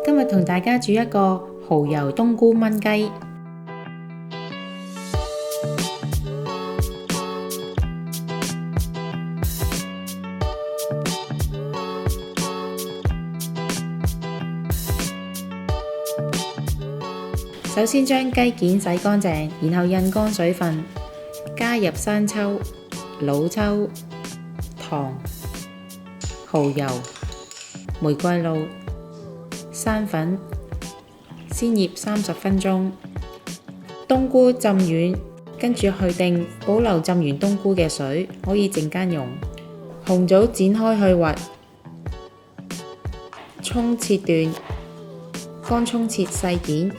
今日同大家煮一個蠔油冬菇炆雞。首先將雞件洗乾淨，然後印乾水分，加入生抽、老抽、糖、蠔油、玫瑰露、生粉，先醃30分鐘。冬菇浸軟，跟住去定，保留浸完冬菇嘅水，可以陣間用。紅棗剪開去核，蔥切段，乾蔥切細件。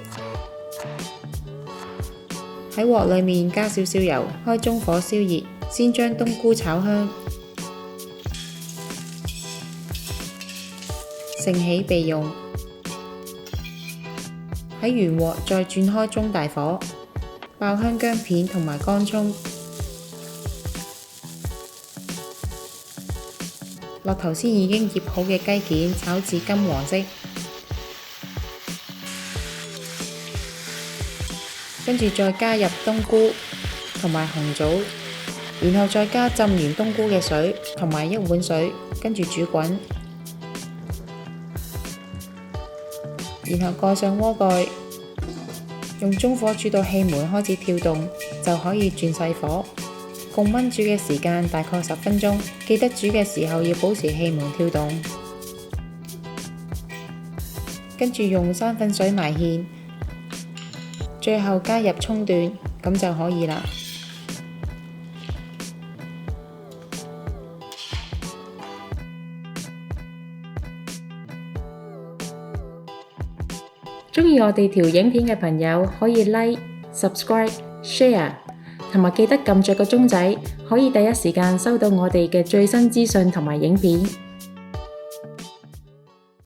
喺鑊裏面加少少油，開中火燒熱，先將冬菇炒香，盛起備用。喺原鑊再轉開中大火，爆香薑片同埋乾蔥，落頭先已經醃好嘅雞件，炒至金黃色。跟住再加入冬菇同埋紅棗，然後再加浸完冬菇嘅水同埋1碗水，跟住煮滾，然後蓋上鍋蓋，用中火煮到氣門開始跳動，就可以轉細火。共燜煮嘅時間大概10分鐘，記得煮嘅時候要保持氣門跳動。跟住用生粉水埋芡。最後加入蔥段，咁就可以啦。鍾意我哋條影片嘅朋友可以 like、subscribe、share， 同埋記得撳着個鐘仔，可以第一時間收到我哋嘅最新資訊同埋影片。